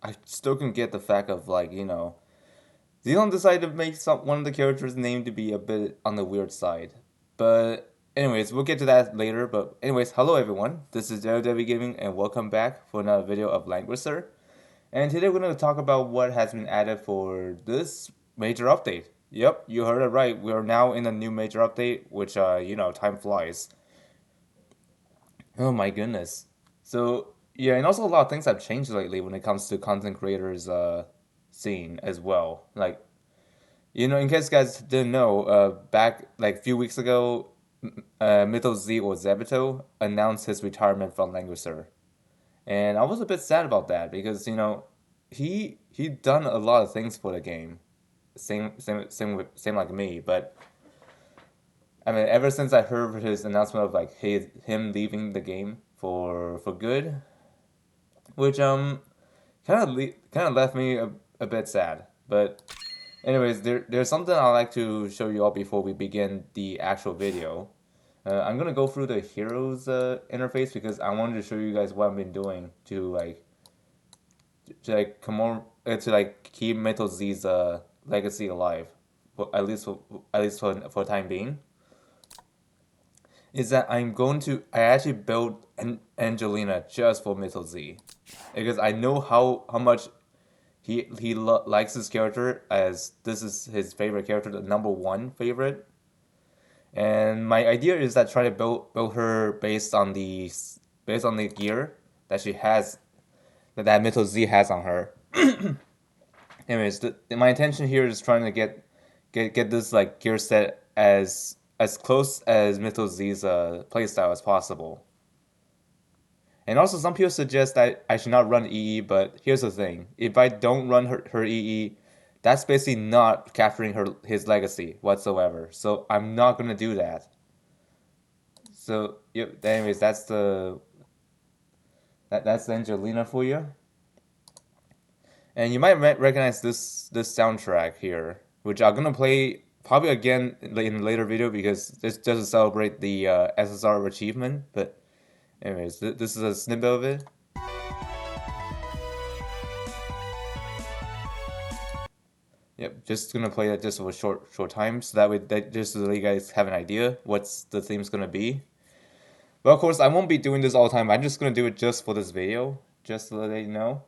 I still can get the fact of like, Xenon decided to make one of the characters' name to be a bit on the weird side. But anyways, we'll get to that later. But anyways, hello everyone. This is WWE Gaming and welcome back for another video of Langrisser. And today we're going to talk about what has been added for this major update. Yep, you heard it right. We are now in a new major update, which time flies. Oh my goodness. So yeah, and also a lot of things have changed lately when it comes to content creators scene as well. Like, in case you guys didn't know, back like a few weeks ago, Mythos Z or Zebito announced his retirement from Langrisser. And I was a bit sad about that because, he done a lot of things for the game. Same like me, but I mean, ever since I heard his announcement of like him leaving the game for good, which kind of left me a bit sad. But anyways, there's something I'd like to show you all before we begin the actual video. I'm gonna go through the heroes interface because I wanted to show you guys what I've been doing to like keep Metal Z's legacy alive, at least for the time being. Is that I actually built an Angelina just for Metal Z because I know how much he likes his character, as this is his favorite character, the number one favorite. And my idea is that try to build her based on the gear that she has, that Metal Z has on her. Anyways, my intention here is trying to get this like gear set as close as Metal Z's playstyle as possible. And also, some people suggest that I should not run EE, but here's the thing: if I don't run her EE, that's basically not capturing his legacy whatsoever. So I'm not gonna do that. So yep. Anyways, that's the Angelina for you. And you might recognize this soundtrack here, which I'm gonna play probably again in a later video because this doesn't celebrate the SSR achievement. But anyways, this is a snippet of it. Yep, just gonna play that just for a short time, so just so that you guys have an idea what's the theme's gonna be. But of course, I won't be doing this all the time. I'm just gonna do it just for this video, just to let you know.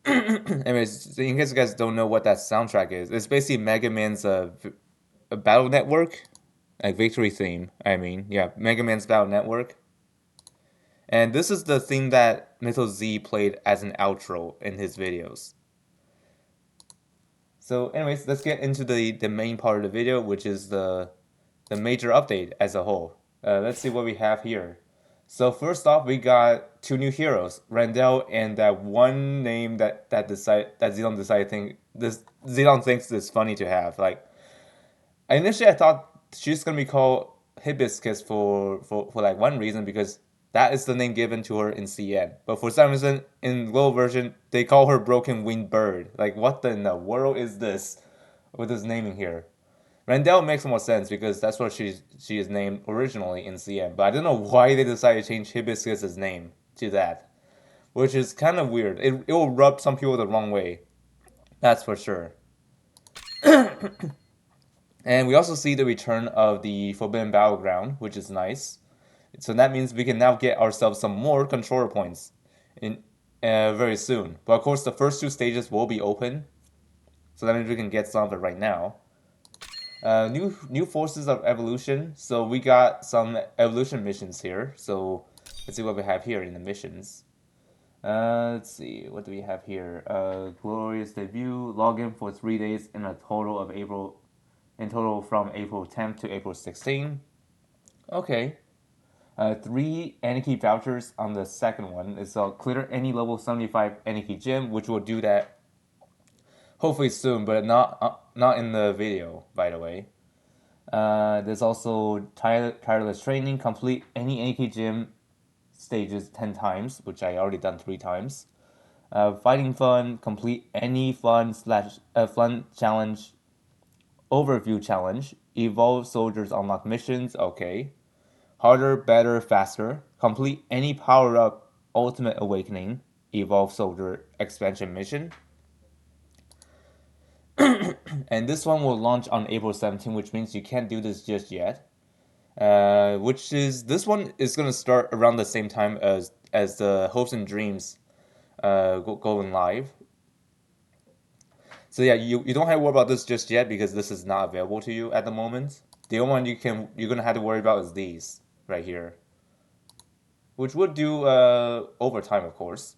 Anyways, in case you guys don't know what that soundtrack is, it's basically Mega Man's a battle network, like victory theme. I mean, yeah, Mega Man's battle network. And this is the theme that Metal Z played as an outro in his videos. So anyways, let's get into the main part of the video, which is the major update as a whole. Let's see what we have here. So first off, we got two new heroes, Randele and that one name that Xenon thinks is funny to have. Like, initially I thought she's gonna be called Hibiscus for like one reason, because that is the name given to her in CN. But for some reason in global version they call her Broken Winged Bird. Like, what in the world is this with this naming here? Randele makes more sense because that's what she is named originally in CM. But I don't know why they decided to change Hibiscus's name to that, which is kind of weird. It will rub some people the wrong way, that's for sure. And we also see the return of the Forbidden Battleground, which is nice. So that means we can now get ourselves some more controller points in very soon. But of course, the first two stages will be open, so that means we can get some of it right now. New forces of evolution. So we got some evolution missions here. So let's see what we have here in the missions. Let's see, what do we have here? Glorious debut. Login for 3 days in total from April 10th to April 16th. Okay. 3 Anarchy vouchers on the second one. It's clear any level 75 Anarchy gym, which will do that hopefully soon, but not in the video, by the way. There's also tireless training. Complete any Anarchy gym stages 10 times, which I already done 3 times. Fighting fun. Complete any fun challenge. Overview challenge. Evolve soldiers unlock missions. Okay. Harder, better, faster. Complete any power up ultimate awakening. Evolve Soldier expansion mission. And this one will launch on April 17, which means you can't do this just yet. Which is this one is gonna start around the same time as the Hopes and Dreams going live. So yeah, you don't have to worry about this just yet because this is not available to you at the moment. The only one you're gonna have to worry about is these right here, which would do over time, of course.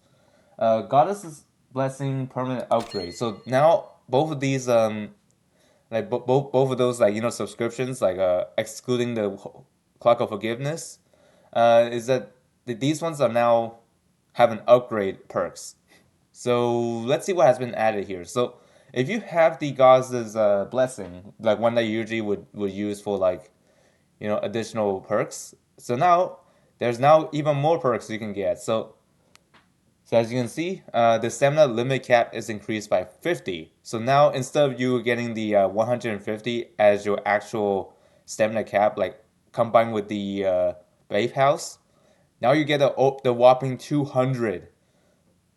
Goddess's Blessing permanent upgrade. So now both of these like both of those like subscriptions like excluding the Clock of Forgiveness is that these ones are now have an upgrade perks. So let's see what has been added here. So if you have the Goddess's Blessing, like one that you usually would use for like additional perks, so now there's now even more perks you can get. So as you can see, the stamina limit cap is increased by 50. So now instead of you getting the 150 as your actual stamina cap, like combined with the Brave House, now you get the whopping 200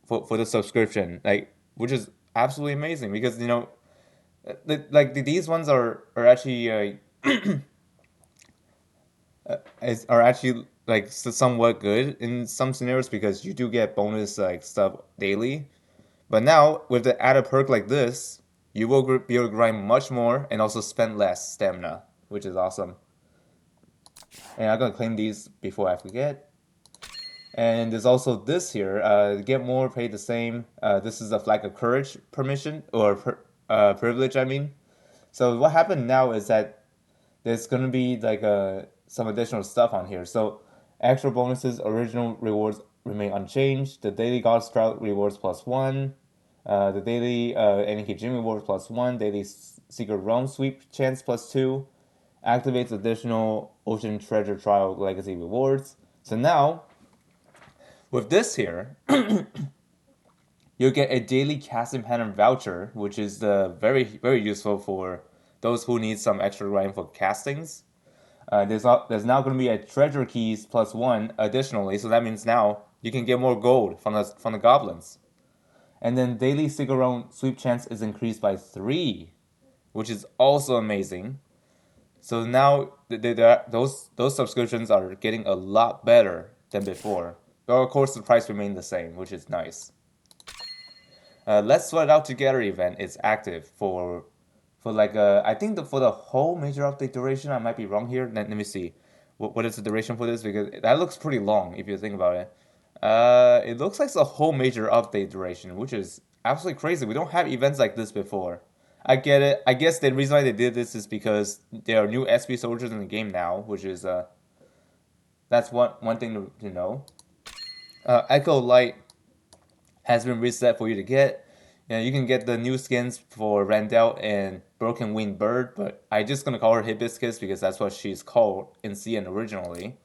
for the subscription, like which is absolutely amazing because these ones are actually are actually like somewhat good in some scenarios because you do get bonus like stuff daily. But now with the added perk like this, you will be able to grind much more and also spend less stamina, which is awesome. And I'm gonna claim these before I forget. And there's also this here, get more, pay the same. This is a Flag of Courage permission or privilege. I mean, so what happened now is that there's gonna be like some additional stuff on here. So extra bonuses, original rewards remain unchanged. The daily God Sprout rewards +1. The daily Anarchy Gym rewards +1. Daily Secret Realm sweep chance +2. Activates additional Ocean Treasure Trial Legacy rewards. So now with this here, you'll get a daily casting pattern voucher, which is very useful for those who need some extra grind for castings. There's now going to be a treasure keys +1 additionally, so that means now you can get more gold from the goblins. And then daily Cigarone sweep chance is increased by 3, which is also amazing. So now those subscriptions are getting a lot better than before. But of course, the price remained the same, which is nice. Let's Sweat It Out Together event is active for like I think for the whole major update duration. I might be wrong here. Let me see. What is the duration for this? Because that looks pretty long if you think about it. It looks like the whole major update duration, which is absolutely crazy. We don't have events like this before. I get it. I guess the reason why they did this is because there are new SP soldiers in the game now, which is that's one thing to know. Echo Light has been reset for you to get. You can get the new skins for Randele and Broken Winged Bird, but I just gonna call her Hibiscus because that's what she's called in CN originally.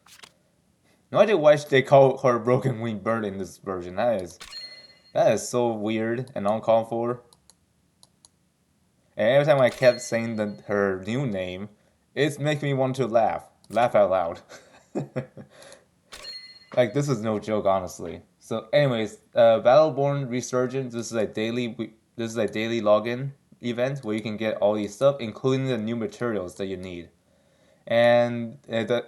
No idea why they call her Broken Winged Bird in this version. That is so weird and uncalled for. And every time I kept saying her new name, it's making me want to laugh out loud. Like this is no joke, honestly. So, anyways, Battleborn Resurgence. This is a daily login event where you can get all these stuff, including the new materials that you need. And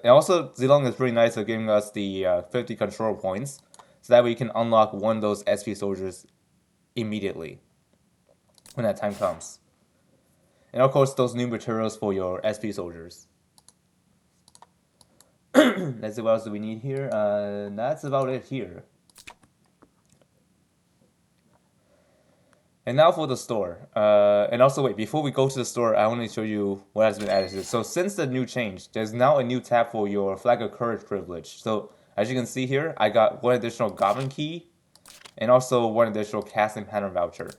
also Zilong is pretty nice at giving us the 50 control points, so that way you can unlock one of those SP soldiers immediately when that time comes. And of course, those new materials for your SP soldiers. Let's see what else do we need here. That's about it here. And now for the store. And also, wait, before we go to the store, I want to show you what has been added. So since the new change, there's now a new tab for your Flag of Courage privilege. So as you can see here, I got one additional Goblin key and also one additional casting pattern voucher.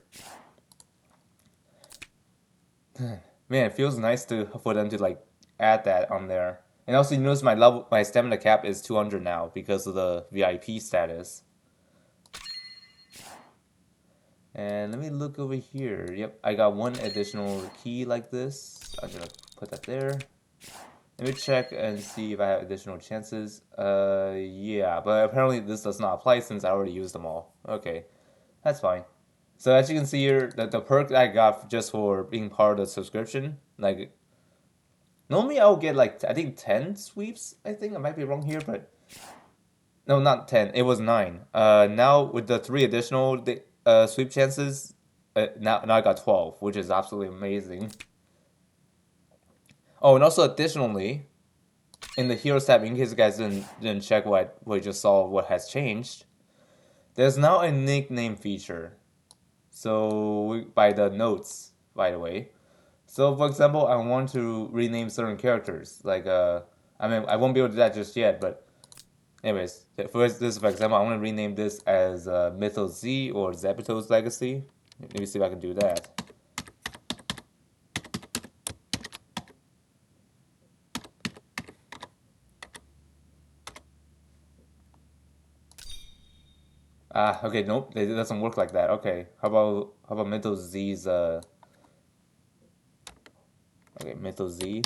Man, it feels nice for them to like add that on there. And also, you notice my stamina cap is 200 now because of the VIP status. And let me look over here. Yep, I got one additional key like this. I'm gonna put that there. Let me check and see if I have additional chances. Yeah, but apparently this does not apply since I already used them all. Okay, that's fine. So as you can see here, the perk that I got just for being part of the subscription, like normally I'll get like I think 10 sweeps. I think I might be wrong here, but no, not 10. It was 9. Now with the 3 additional sweep chances, now I got 12, which is absolutely amazing. Oh, and also additionally, in the Heroes tab, in case you guys didn't check what we just saw, what has changed, there's now a nickname feature. So by the notes, by the way. So for example, I want to rename certain characters. Like I mean, I won't be able to do that just yet, but anyways, for example, I want to rename this as Mythos Z or Zepito's Legacy. Let me see if I can do that. Ah, okay, nope, it doesn't work like that. Okay, how about Mythos Z's okay, Mythos Z.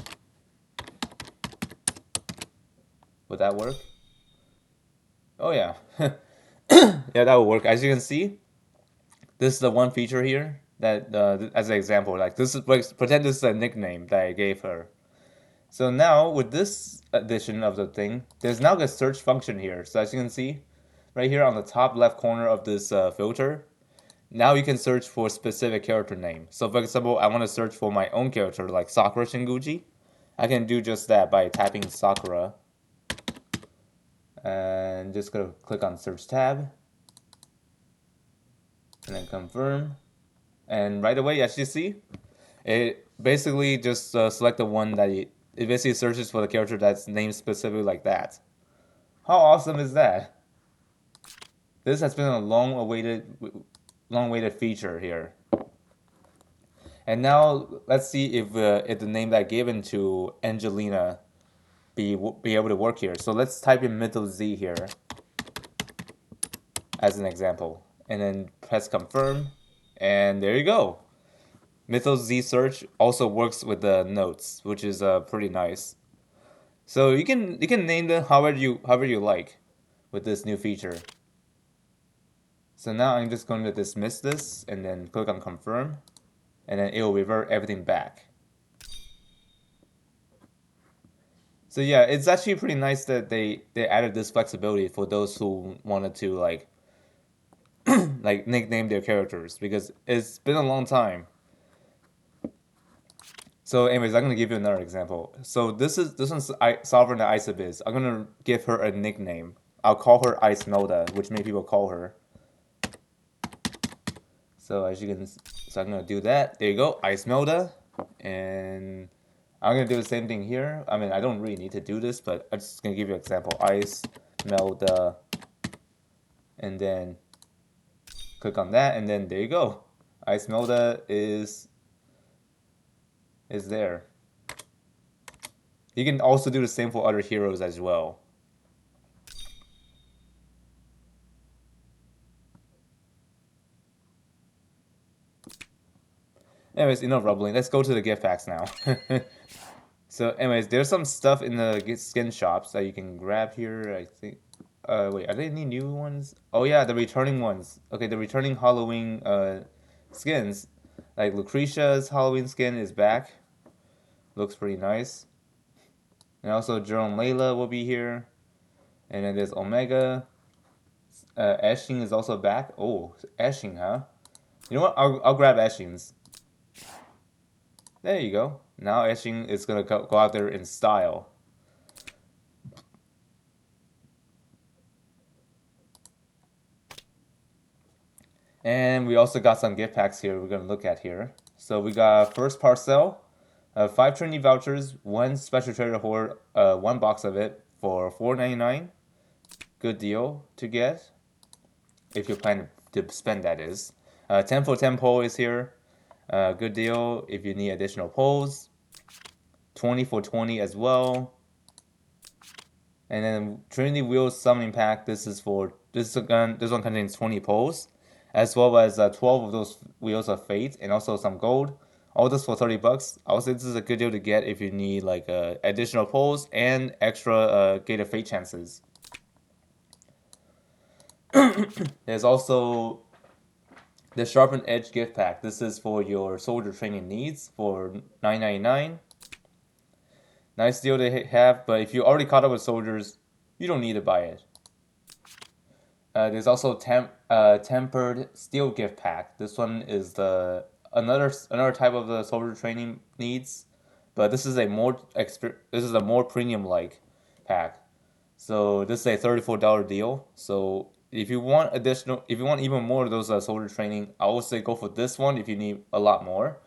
Would that work? Oh yeah. Yeah, that would work. As you can see, this is the one feature here that as an example, like this is like, pretend this is a nickname that I gave her. So now with this addition of the thing, there's now a search function here. So as you can see, right here on the top left corner of this filter, now you can search for a specific character name. So for example, I want to search for my own character like Sakura Shinguji. I can do just that by typing Sakura and just go click on search tab and then confirm. And right away, as you see, it basically just select the one that it basically searches for the character that's named specifically like that. How awesome is that? This has been a long-awaited feature here. And now let's see if the name that I given to Angelina be able to work here. So let's type in Mythos Z here as an example, and then press confirm, and there you go. Mythos Z search also works with the notes, which is pretty nice. So you can name them however you like with this new feature. So now I'm just going to dismiss this and then click on confirm, and then it will revert everything back. So yeah, it's actually pretty nice that they added this flexibility for those who wanted to like like nickname their characters because it's been a long time. So anyways, I'm gonna give you another example. So this one's Sovereign Iceabyss. I'm gonna give her a nickname. I'll call her Ice Melda, which many people call her. So as you can, so I'm gonna do that. There you go, Ice Melda, and I'm gonna do the same thing here. I mean, I don't really need to do this, but I'm just gonna give you an example. Ice Melda, and then click on that, and then there you go. Ice Melda is there. You can also do the same for other heroes as well. Anyways, enough rumbling. Let's go to the gift packs now. So, anyways, there's some stuff in the skin shops that you can grab here. I think. Wait, are there any new ones? Oh yeah, the returning ones. Okay, the returning Halloween skins, like Lucretia's Halloween skin is back. Looks pretty nice. And also Jerome Layla will be here. And then there's Omega. Ashing is also back. Oh, Ashing, huh? You know what? I'll grab Ashing's. There you go. Now Ashing is gonna go out there in style. And we also got some gift packs here we're gonna look at here. So we got first parcel, 5 Trinity vouchers, 1 special treasure hoard, 1 box of it for $4.99. Good deal to get if you plan to spend, that is. 10 for 10 pole is here. Good deal if you need additional poles. 20 for 20 as well. And then Trinity Wheels Summoning Pack. This one contains 20 poles, as well as 12 of those Wheels of Fate, and also some gold. All this for 30 bucks. I would say this is a good deal to get if you need like additional pulls and extra Gate of Fate chances. There's also the Sharpened Edge gift pack. This is for your soldier training needs for $9.99. Nice deal to have, but if you already caught up with soldiers, you don't need to buy it. There's also tempered steel gift pack. This one is the another type of the soldier training needs, but this is a more premium like pack. So this is a $34 deal. So if you want even more of those soldier training, I would say go for this one if you need a lot more.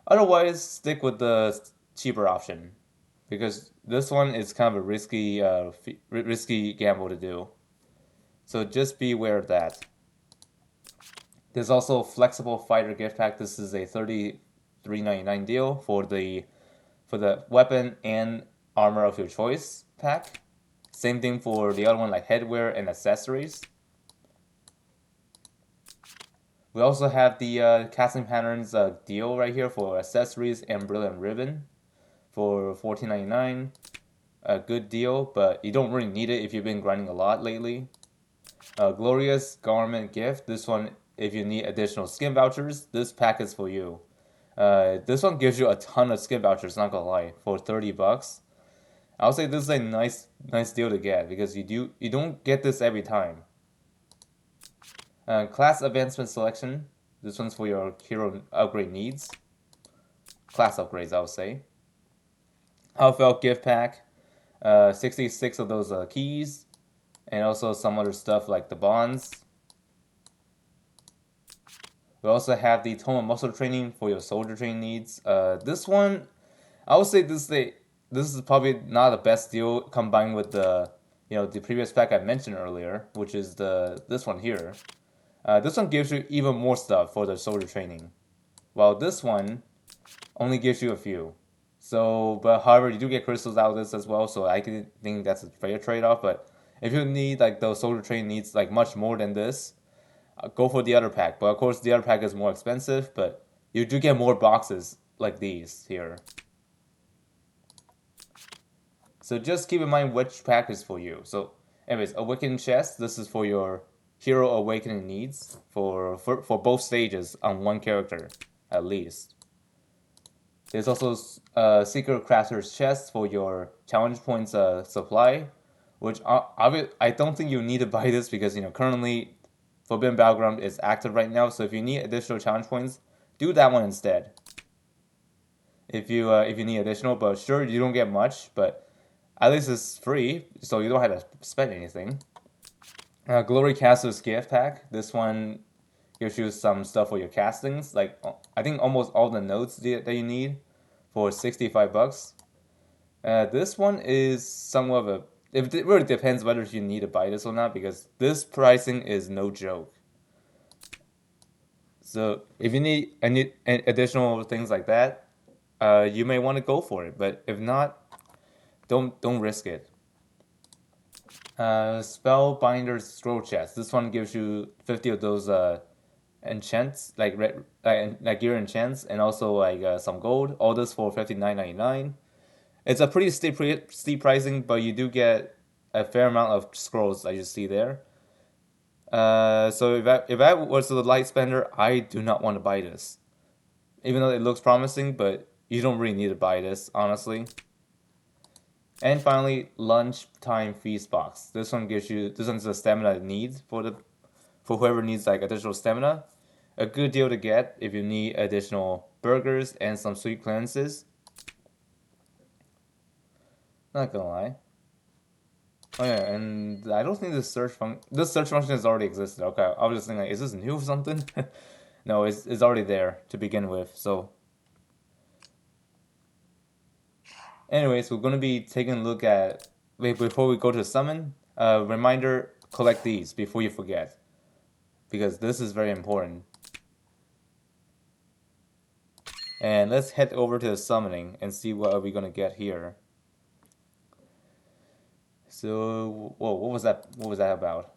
Otherwise, stick with the cheaper option because this one is kind of a risky gamble to do. So just be aware of that. There's also flexible fighter gift pack. This is a $33.99 deal for the weapon and armor of your choice pack. Same thing for the other one, like headwear and accessories. We also have the casting patterns deal right here for accessories and brilliant ribbon for $14.99. A good deal, but you don't really need it if you've been grinding a lot lately. Glorious Garment Gift. This one, if you need additional skin vouchers, this pack is for you. This one gives you a ton of skin vouchers, not gonna lie, for 30 bucks. I would say this is a nice deal to get because you don't get this every time. Class Advancement Selection. This one's for your hero upgrade needs. Class upgrades, I would say. Heartfelt Gift Pack. 66 of those keys. And also some other stuff like the bonds. We also have the Tone of Muscle Training for your soldier training needs. This one, I would say this is probably not the best deal combined with the previous pack I mentioned earlier, which is this one here. This one gives you even more stuff for the soldier training, while this one only gives you a few. So, but however, you do get crystals out of this as well, so I can think that's a fair trade-off. But if you need like those soldier training needs like much more than this, go for the other pack. But of course, the other pack is more expensive, but you do get more boxes like these here. So just keep in mind which pack is for you. So, anyways, Awakening Chest. This is for your hero awakening needs for both stages on one character at least. There's also Secret Crafter's Chest for your challenge points supply, which I don't think you need to buy this because currently Forbidden Battleground is active right now. So if you need additional challenge points, do that one instead. If you need additional, but sure you don't get much, but at least it's free, so you don't have to spend anything. Glory Caster's Gift Pack. This one gives you some stuff for your castings, like I think almost all the notes that you need for 65 bucks. This one is somewhat of a. It really depends whether you need to buy this or not because this pricing is no joke. So if you need any additional things like that, you may want to go for it. But if not, don't risk it. Spellbinder's Scroll Chest. This one gives you 50 of those enchants, like gear enchants, and also like some gold. All this for $59.99. It's a pretty steep pricing, but you do get a fair amount of scrolls that you see there. So if I was a light spender, I do not want to buy this, even though it looks promising. But you don't really need to buy this, honestly. And finally, lunchtime feast box. This one's the stamina needs for whoever needs like additional stamina. A good deal to get if you need additional burgers and some sweet cleanses. Not gonna lie. Oh yeah, and I don't think this search function has already existed. Okay, I was just thinking, like, is this new or something? No, it's already there to begin with. So, anyways, we're gonna be taking a look at. Wait, before we go to summon, reminder: collect these before you forget, because this is very important. And let's head over to the summoning and see what are we gonna get here. So, whoa, what was that? What was that about?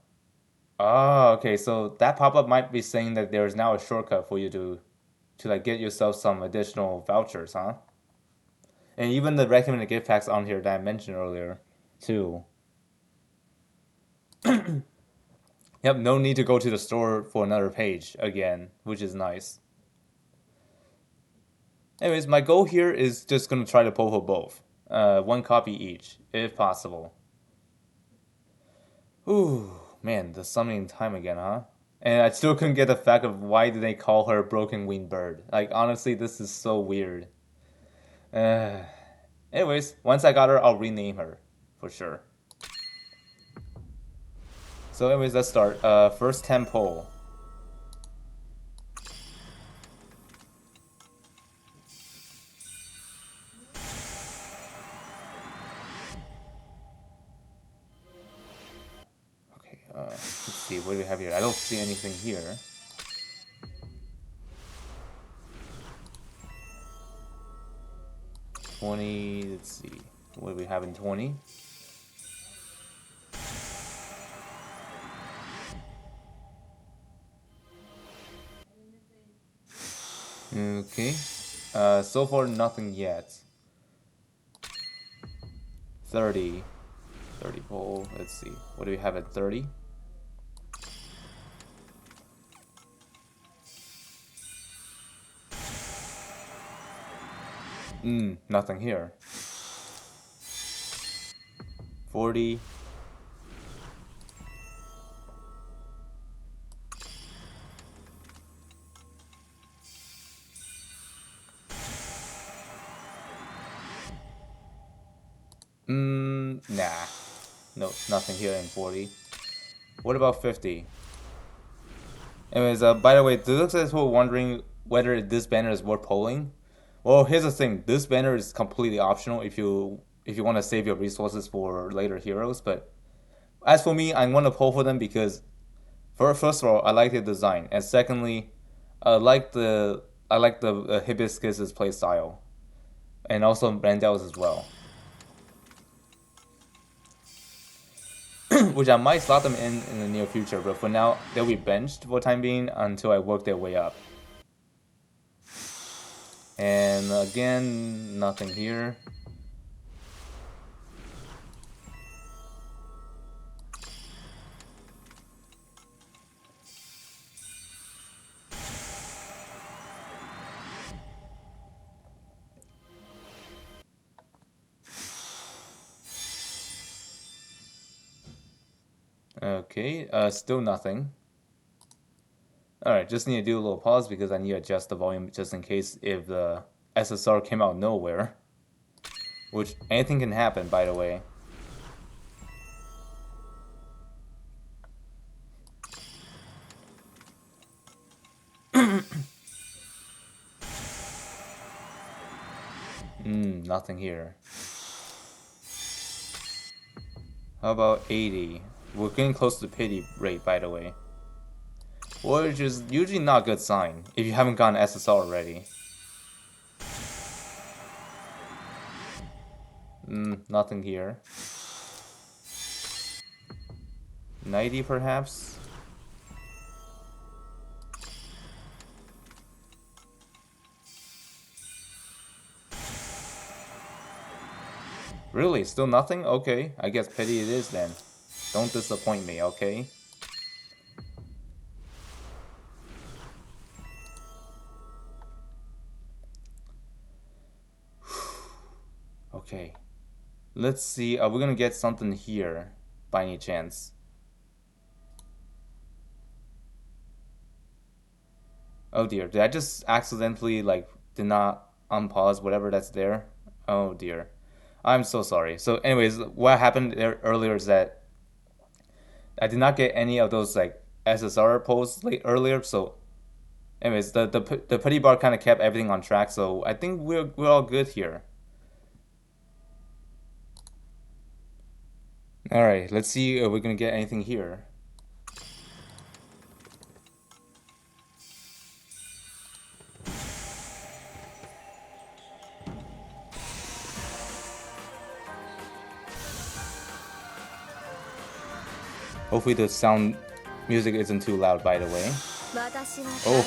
Oh, okay. So that pop-up might be saying that there is now a shortcut for you to like get yourself some additional vouchers, huh? And even the recommended gift packs on here that I mentioned earlier, too. Yep, no need to go to the store for another page again, which is nice. Anyways, my goal here is just gonna try to pull for both. One copy each, if possible. Ooh, man, the summoning time again, huh? And I still couldn't get the fact of why did they call her Broken Winged Bird. Like, honestly, this is so weird. Uh, anyways, once I got her, I'll rename her, for sure. So anyways, let's start. First 10 pull. Okay, let's see, what do we have here? I don't see anything here. Let's see. What do we have in 20? Okay. So far nothing yet. 30. 30 pull. Let's see. What do we have at 30? Nothing here. 40. Nah. No, nothing here in 40. What about 50? Anyways, by the way, this looks as we're wondering whether this banner is worth pulling. Well, here's the thing. This banner is completely optional if you want to save your resources for later heroes. But as for me, I want to pull for them because, first of all, I like the design, and secondly, I like the Hibiscus's playstyle, and also Randele's as well. Which I might slot them in the near future, but for now, they'll be benched for the time being until I work their way up. And again, nothing here. Okay, still nothing. Alright, just need to do a little pause because I need to adjust the volume just in case if the SSR came out of nowhere. Which, anything can happen, by the way. Nothing here. How about 80? We're getting close to the pity rate, by the way. Which is usually not a good sign if you haven't gotten SSR already. Nothing here. 90 perhaps? Really? Still nothing? Okay, I guess pity it is then. Don't disappoint me, okay? Okay. Let's see, are we gonna get something here by any chance? Oh dear, did I just accidentally, like, did not unpause whatever that's there? Oh dear. I'm so sorry. So anyways, what happened there earlier is that I did not get any of those, like, SSR posts earlier, so anyways, the putty bar kind of kept everything on track, so I think we're all good here. Alright, let's see if we're gonna get anything here. Hopefully the sound music isn't too loud, by the way. Oh.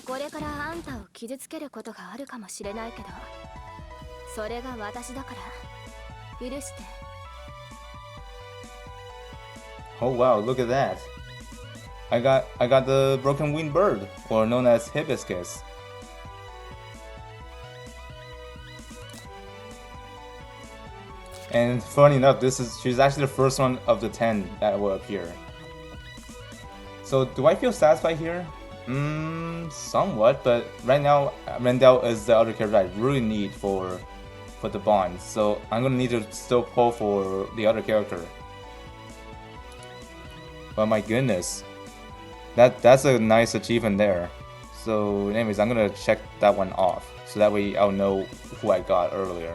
これからあんたを傷つけることがあるかもしれないけど、それが私だから許して。 Oh wow, look at that. I got the broken winged bird, or known as hibiscus. And funny enough, she's actually the first one of the 10 that will appear. So do I feel satisfied here? Somewhat, but right now Randele is the other character I really need for the bond. So I'm gonna need to still pull for the other character. But my goodness, that's a nice achievement there. So anyways, I'm gonna check that one off, so that way I'll know who I got earlier.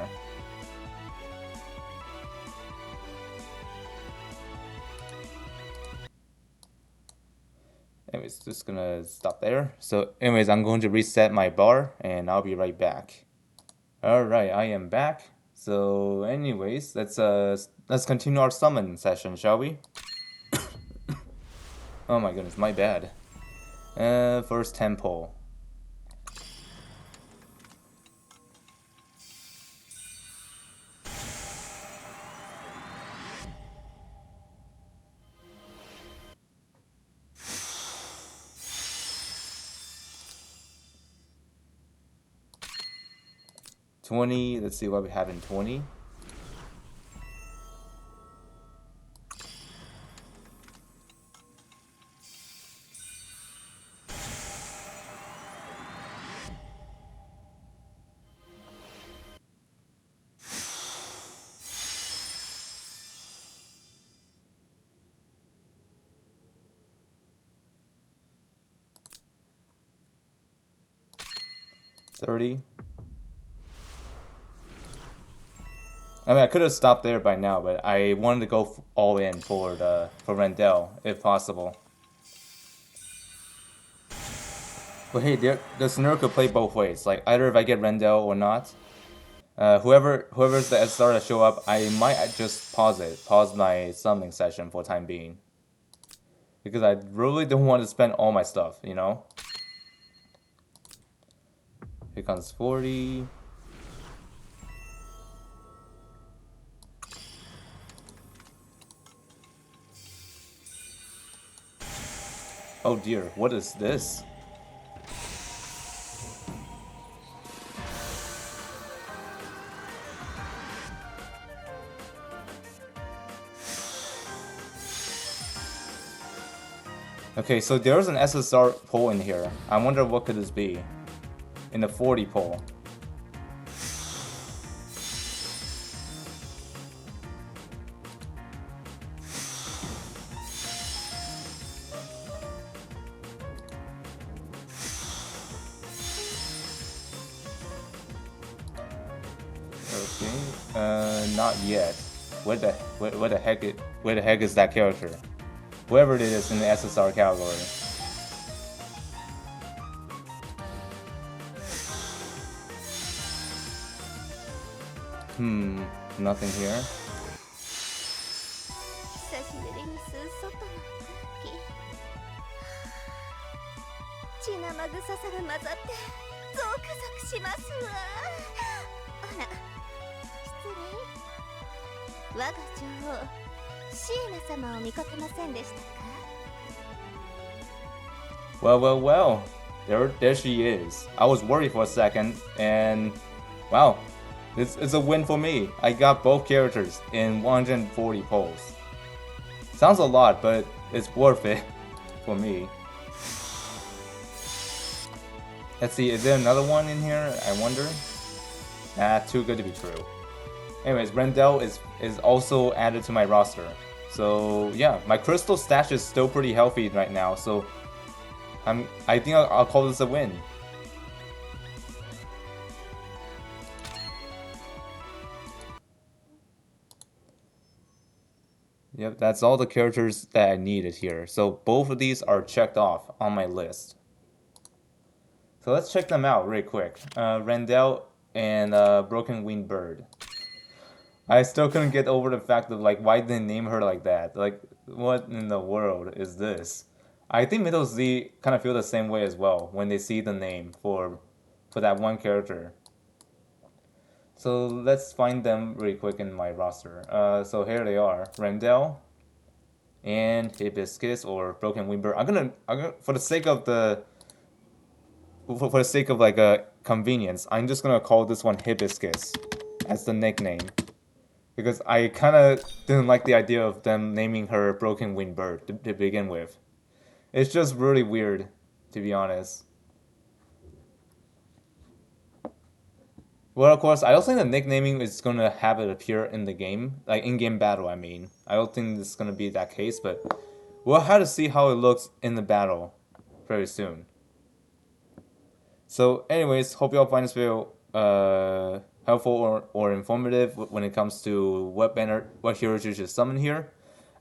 Anyways, just gonna stop there. So anyways, I'm going to reset my bar and I'll be right back. Alright, I am back. So anyways, let's continue our summon session, shall we? Oh my goodness, my bad. First temple. Let's see what we have in 20. $30. I mean, I could have stopped there by now, but I wanted to go all in for Randele, if possible. But hey, the scenario could play both ways. Like either if I get Randele or not, whoever's the SR that show up, I might just pause my summoning session for time being, because I really don't want to spend all my stuff, you know. Here comes 40. Oh dear, what is this? Okay, so there's an SSR pull in here. I wonder what could this be? In the 40 pull. Okay, not yet. Where the heck is that character? Whoever it is in the SSR category. Nothing here. Well. There she is. I was worried for a second, and wow, this is a win for me. I got both characters in 140 pulls. Sounds a lot, but it's worth it for me. Let's see, is there another one in here? I wonder. Nah, too good to be true. Anyways, Randele is also added to my roster. So yeah, my crystal stash is still pretty healthy right now. So I think I'll call this a win. Yep, that's all the characters that I needed here. So both of these are checked off on my list. So let's check them out real quick. Randele and Broken Winged Bird. I still couldn't get over the fact of like why did they name her like that? Like what in the world is this? I think Middle Z kind of feel the same way as well when they see the name for that one character. So let's find them really quick in my roster. So here they are, Randele and Hibiscus or Broken Wimber. I'm gonna for the sake of for the sake of like a convenience, I'm just gonna call this one Hibiscus as the nickname because I kind of didn't like the idea of them naming her Broken Wing Bird to begin with. It's just really weird, to be honest. Well, of course, I don't think the nicknaming is gonna have it appear in the game, like in-game battle. I mean, I don't think this is gonna be that case, but we'll have to see how it looks in the battle very soon. So, anyways, hope y'all find this video helpful or informative when it comes to what heroes you should summon here.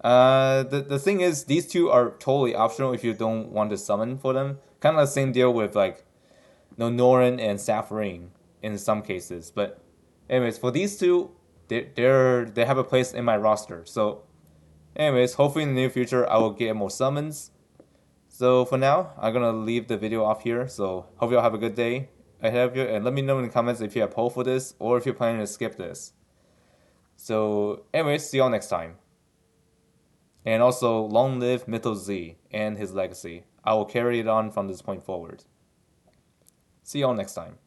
The thing is, these two are totally optional if you don't want to summon for them. Kind of the same deal with like no Norin and Saffron in some cases. But anyways, for these two, they have a place in my roster. So anyways, hopefully in the near future I will get more summons. So for now, I'm gonna leave the video off here. So hope y'all have a good day ahead of you, and let me know in the comments if you have poll for this or if you're planning to skip this. So anyways, see y'all next time. And also, long live Mythos Z and his legacy. I will carry it on from this point forward. See y'all next time.